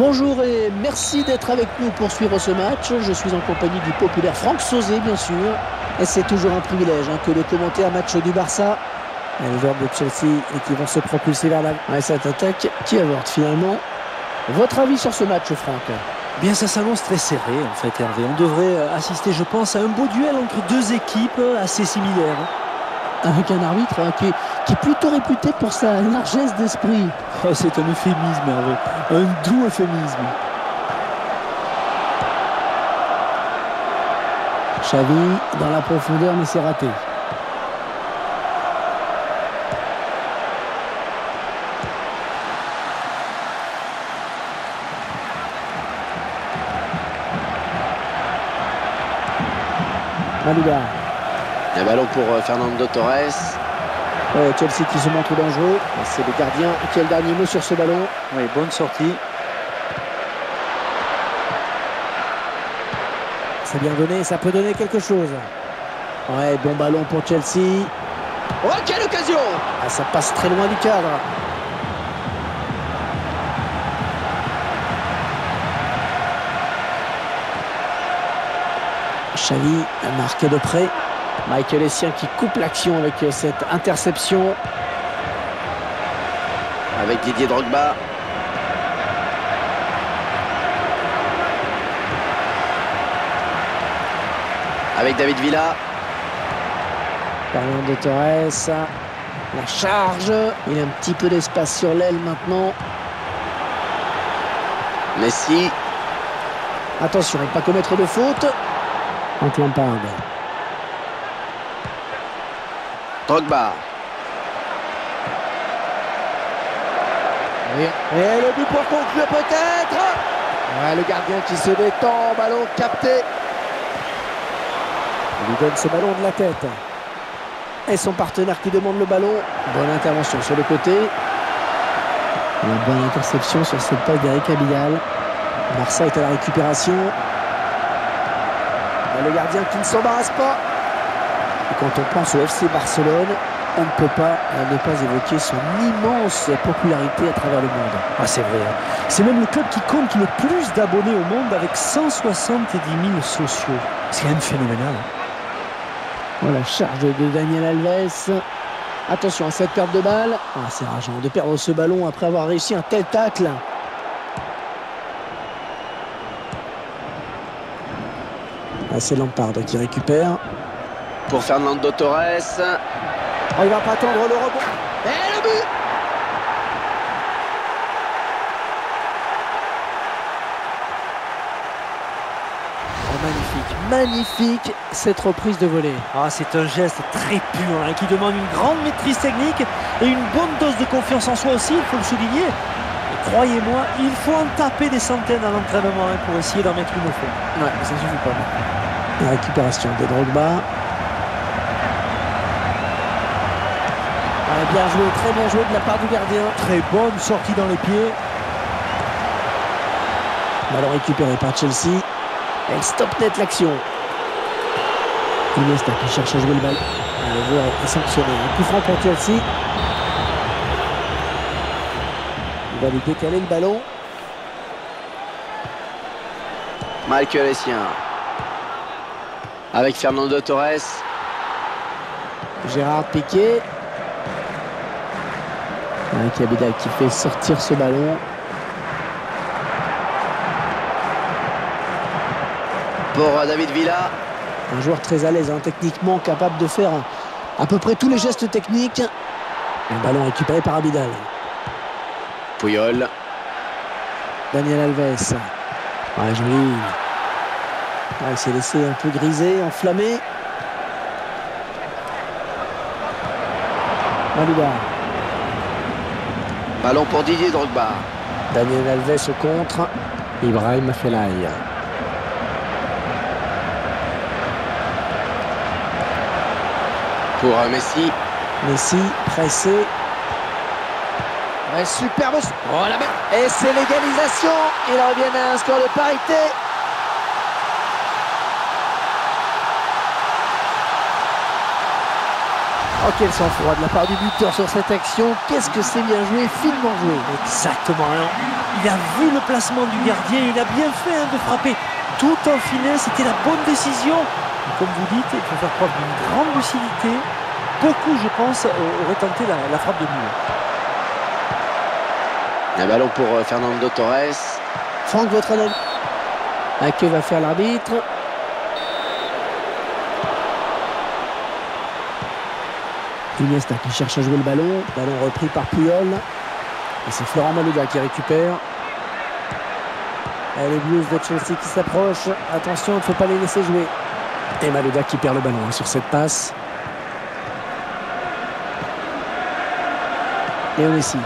Bonjour et merci d'être avec nous pour suivre ce match. Je suis en compagnie du populaire Franck Sauzet, bien sûr. Et c'est toujours un privilège que de commenter un match du Barça. Et les joueurs de Chelsea et qui vont se propulser vers cette attaque qui avorte finalement. Votre avis sur ce match, Franck? Bien, ça s'annonce très serré en fait, Hervé. On devrait assister, je pense, à un beau duel entre deux équipes assez similaires. Avec un arbitre qui est plutôt réputé pour sa largesse d'esprit. Oh, c'est un euphémisme, Hervé. Un doux euphémisme. Xavi dans la profondeur, mais c'est raté. Malouda. Un ballon pour Fernando Torres. Chelsea qui se montre dangereux. C'est le gardien qui a le dernier mot sur ce ballon. Oui, bonne sortie. C'est bien donné, ça peut donner quelque chose. Ouais, bon ballon pour Chelsea. Oh, quelle occasion! Ça passe très loin du cadre. Xavi a marqué de près. Michael Essien qui coupe l'action avec cette interception. Avec Didier Drogba. Avec David Villa. Fernando Torres. La charge. Il a un petit peu d'espace sur l'aile maintenant. Messi. Attention, ne pas commettre de faute. Frank Lampard. Drogba. Et le but pour conclure peut-être. Ouais, le gardien qui se détend, ballon capté. Il lui donne ce ballon de la tête. Et son partenaire qui demande le ballon. Bonne intervention sur le côté. Une bonne interception sur cette passe d'Eric Abidal. Barça est à la récupération. Et le gardien qui ne s'embarrasse pas. Et quand on pense au FC Barcelone, on ne peut pas ne pas évoquer son immense popularité à travers le monde. Ah, c'est vrai. C'est même le club qui compte le plus d'abonnés au monde avec 170 000 sociaux. C'est quand même phénoménal. Voilà, charge de Daniel Alves. Attention à cette perte de balle. C'est rageant de perdre ce ballon après avoir réussi un tel tacle. C'est Lampard qui récupère. Pour Fernando Torres. Il va pas attendre le rebond. Et le but! Magnifique cette reprise de volée. C'est un geste très pur qui demande une grande maîtrise technique et une bonne dose de confiance en soi aussi, il faut le souligner. Et croyez-moi, il faut en taper des centaines à l'entraînement pour essayer d'en mettre une au fond. Ouais, ça suffit pas. La récupération de Drogba. Bien joué, très bien joué de la part du gardien. Très bonne sortie dans les pieds. Ballon récupéré par Chelsea. Elle stoppe net l'action. Iniesta qui cherche à jouer le ballon. Le joueur est sanctionné. Un coup franc pour Chelsea. Il va lui décaler le ballon. Michael Essien. Avec Fernando Torres. Gérard Piqué. Avec Abidal qui fait sortir ce ballon. Pour David Villa. Un joueur très à l'aise, techniquement capable de faire à peu près tous les gestes techniques. Le ballon récupéré par Abidal. Puyol. Daniel Alves. Joli. Il s'est laissé un peu griser, enflammé. Malouda. Ballon pour Didier Drogba. Daniel Alves au contre. Ibrahim Fellaï. Pour Messi. Messi pressé. Ouais, superbe. Et c'est l'égalisation. Il revient à un score de parité. Oh, quel sang-froid de la part du buteur sur cette action. Qu'est-ce que c'est bien joué, finement joué. Exactement. Alors, il a vu le placement du gardien, il a bien fait de frapper tout en finesse. C'était la bonne décision. Et comme vous dites, il faut faire preuve d'une grande lucidité. Beaucoup, je pense, auraient tenté la frappe de mur. Un ballon pour Fernando Torres. Franck, votre analyse. Que va faire l'arbitre? Iniesta qui cherche à jouer le ballon. Ballon repris par Puyol. Et c'est Florent Malouda qui récupère. Et les Blues de Chelsea qui s'approchent. Attention, il ne faut pas les laisser jouer. Et Malouda qui perd le ballon sur cette passe. Léo Messi.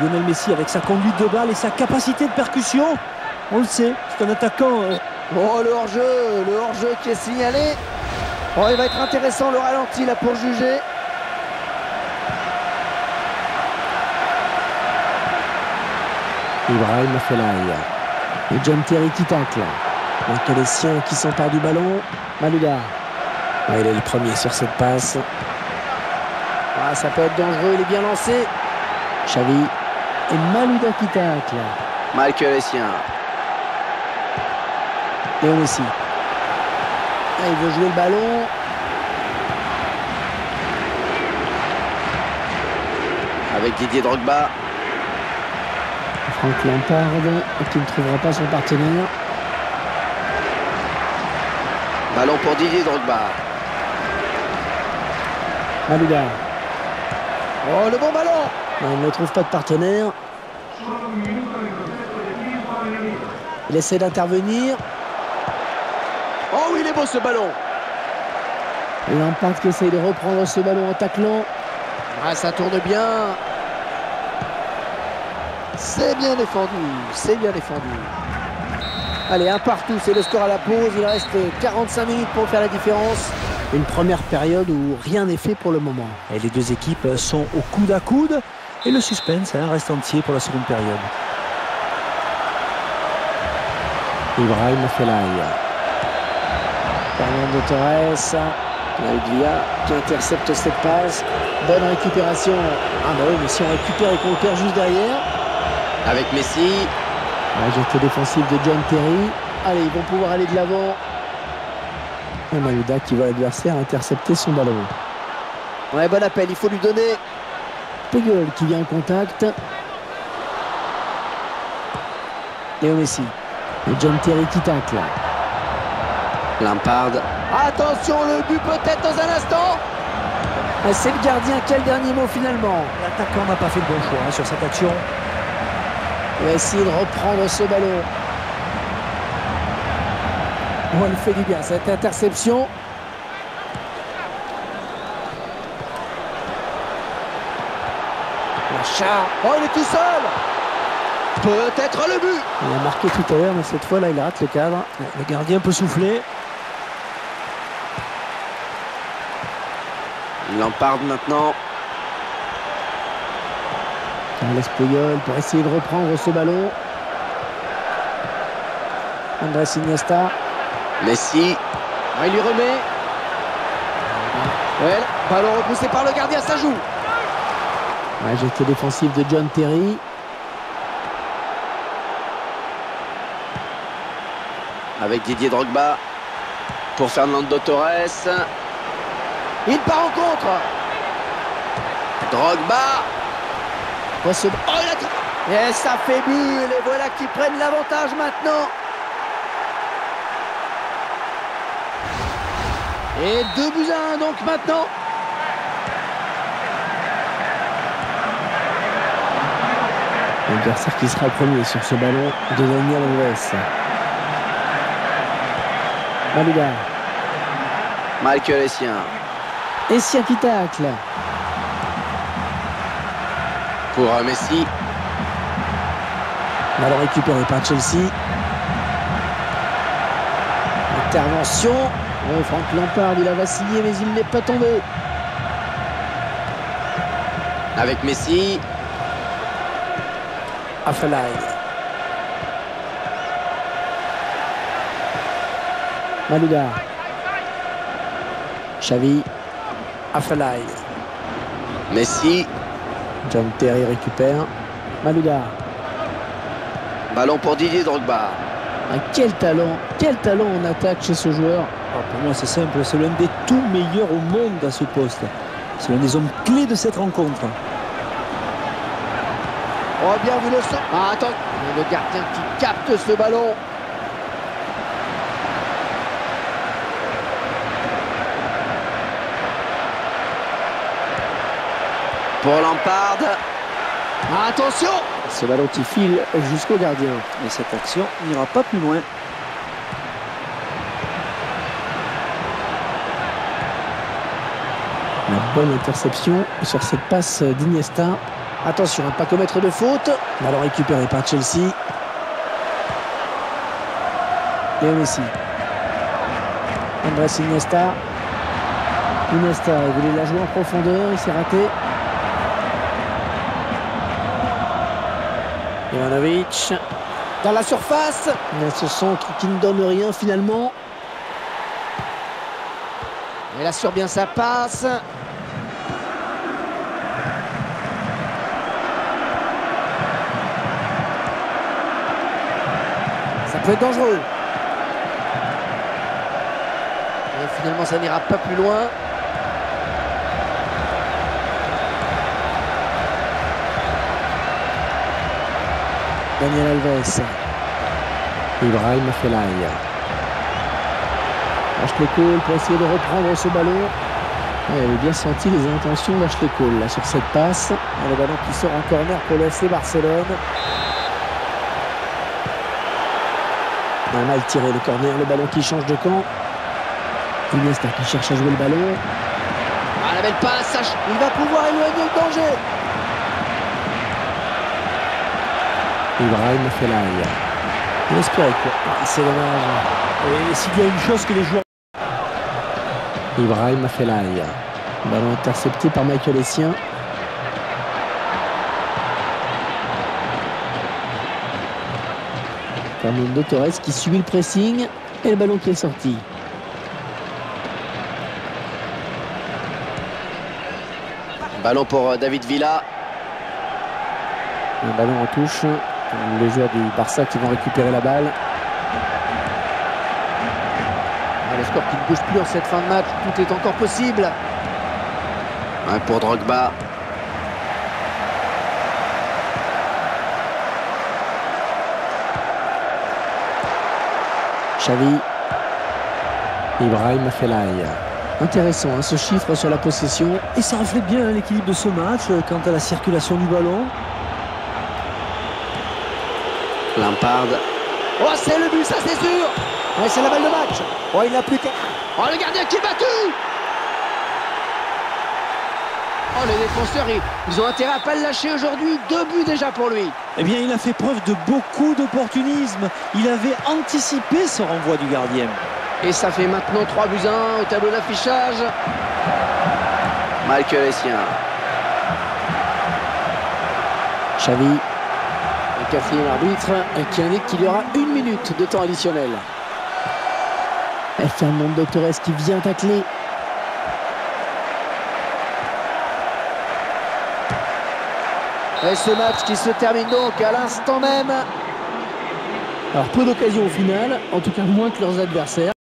Lionel Messi avec sa conduite de balle et sa capacité de percussion. On le sait, c'est un attaquant. Oh, le hors-jeu qui est signalé. Oh, il va être intéressant le ralenti là pour juger. Ibrahim Afellay. Et John Terry qui tacle. Donc les siens qui s'emparent du ballon. Malouda. Ah, il est le premier sur cette passe. Ah, ça peut être dangereux, il est bien lancé. Xavi. Et Malouda qui tacle. Mal que les siens. Léo Messi. Ah, il veut jouer le ballon. Avec Didier Drogba. Franck Lampard qui ne trouvera pas son partenaire. Ballon pour Didier Drogba. Malouda. Oh, le bon ballon. Non, il ne trouve pas de partenaire. Il essaie d'intervenir. Oh oui, il est beau ce ballon. Lampard qui essaye de reprendre ce ballon en taclant. Ah, ça tourne bien. C'est bien défendu. C'est bien défendu. Allez, un partout, c'est le score à la pause. Il reste 45 minutes pour faire la différence. Une première période où rien n'est fait pour le moment. Et les deux équipes sont au coude à coude. Et le suspense reste entier pour la seconde période. Ibrahim Afellay. Fernando Torres. David Villa qui intercepte cette passe. Bonne récupération. Ah bah oui, mais si on récupère et qu'on le perd juste derrière. Avec Messi. La jetée défensive de John Terry. Allez, ils vont pouvoir aller de l'avant. Et Malouda qui voit l'adversaire intercepter son ballon. Ouais, bon appel, il faut lui donner. Puyol qui vient en contact. Léo Messi. Et John Terry qui tacle. Lampard. Attention, le but peut-être dans un instant. C'est le gardien, quel dernier mot finalement. L'attaquant n'a pas fait le bon choix sur cette action. Il va essayer de reprendre ce ballon. Oh, il fait du bien cette interception. L'achat. Oh, il est tout seul. Peut-être le but. Il a marqué tout à l'heure, mais cette fois-là, il rate le cadre. Le gardien peut souffler. Lampard maintenant. Carles Puyol pour essayer de reprendre ce ballon. Andrés Iniesta. Messi. Ah, il lui remet. Ouais, ballon repoussé par le gardien, ça joue. Ouais, jetée défensive de John Terry. Avec Didier Drogba. Pour Fernando Torres. Il part en contre. Drogba. Oh, il a... Et ça fait but. Et les voilà qui prennent l'avantage maintenant. Et 2-1 donc maintenant. L'adversaire qui sera le premier sur ce ballon de Daniel Alves. Malouda. Mal que les siens. Essien qui tacle. Pour Messi. Ballon récupéré par Chelsea. Intervention. Oh, Franck Lampard, il a vacillé, mais il n'est pas tombé. Avec Messi. Afellay. Malouda. Xavi. Afellay. Messi. John Terry récupère. Malouda. Ballon pour Didier Drogba. Ah, quel talent en attaque chez ce joueur. Pour moi, c'est simple. C'est l'un des tout meilleurs au monde à ce poste. C'est l'un des hommes clés de cette rencontre. Oh, bien vu le sang. Ah, attends. Et le gardien qui capte ce ballon. Pour Lampard. Ah, attention. Ce ballon qui file jusqu'au gardien. Et cette action n'ira pas plus loin. La bonne interception sur cette passe d'Iniesta. Attention à ne pas commettre de faute. Ballon récupéré par Chelsea. Léo Messi. Andrés Iniesta. Iniesta, il voulait la jouer en profondeur, il s'est raté. Ivanovic. Dans la surface. Il y a ce centre qui ne donne rien finalement. Il assure bien sa passe. Ça peut être dangereux. Et finalement, ça n'ira pas plus loin. Daniel Alves. Ibrahim Afellay. Ashley Cole pour essayer de reprendre ce ballon. Il avait bien senti les intentions d'Ashley Cole là, sur cette passe. Et le ballon qui sort en corner pour le FC Barcelone. Mal tiré le corner, le ballon qui change de camp. Iniesta qui cherche à jouer le ballon. Ah, la belle passe, il va pouvoir éloigner le danger. Ibrahim Afellay. Il espérait quoi. Ah, c'est dommage. Et s'il y a une chose que les joueurs... Ibrahim Afellay. Ballon intercepté par Michael Essien. Fernando Torres qui subit le pressing et le ballon qui est sorti. Ballon pour David Villa. Un ballon en touche. Les joueurs du Barça qui vont récupérer la balle. Le score qui ne bouge plus en cette fin de match. Tout est encore possible. Pour Drogba. Xavi. Ibrahim Afellay. Intéressant hein, ce chiffre sur la possession. Et ça reflète bien l'équilibre de ce match quant à la circulation du ballon. Lampard. Oh, c'est le but, ça c'est sûr. Ouais, c'est la balle de match. Oh, il n'a plus qu'à... Oh, le gardien qui est battu. Oh, les défenseurs, ils ont intérêt à ne pas le lâcher aujourd'hui. 2 buts déjà pour lui. Eh bien, il a fait preuve de beaucoup d'opportunisme. Il avait anticipé ce renvoi du gardien. Et ça fait maintenant 3-1 au tableau d'affichage. Michael Essien. Xavi, le 4e arbitre, qui indique qu'il y aura 1 minute de temps additionnel. Et Fernando Torres qui vient tacler. Et ce match qui se termine donc à l'instant même. Alors peu d'occasions au final, en tout cas moins que leurs adversaires.